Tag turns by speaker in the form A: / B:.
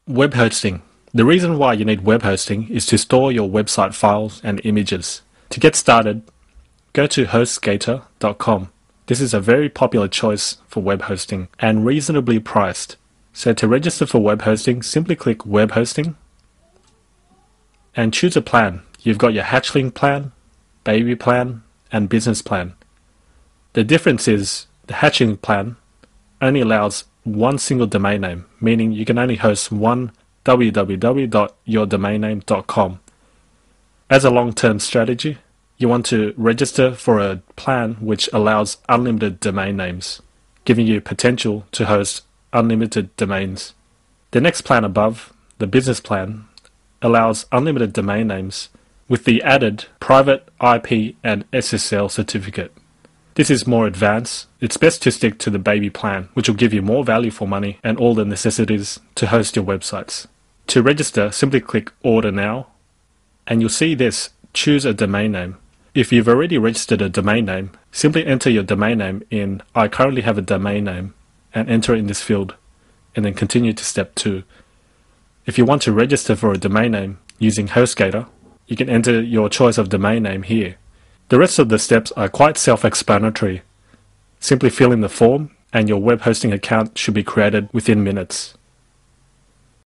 A: Web hosting. The reason why you need web hosting is to store your website files and images. To get started, go to HostGator.com. This is a very popular choice for web hosting and reasonably priced. So to register for web hosting, simply click Web Hosting and choose a plan. You've got your Hatchling plan, Baby plan, and Business plan. The difference is the Hatchling plan only allows one single domain name, meaning you can only host one www.yourdomainname.com. As a long-term strategy, you want to register for a plan which allows unlimited domain names, giving you potential to host unlimited domains. The next plan above, the Business plan, allows unlimited domain names with the added private IP and SSL certificate. This is more advanced. It's best to stick to the Baby plan, which will give you more value for money and all the necessities to host your websites. To register, simply click Order Now, and you'll see this, choose a domain name. If you've already registered a domain name, simply enter your domain name in I currently have a domain name and enter it in this field, and then continue to step 2. If you want to register for a domain name using HostGator, you can enter your choice of domain name here. The rest of the steps are quite self-explanatory. Simply fill in the form and your web hosting account should be created within minutes.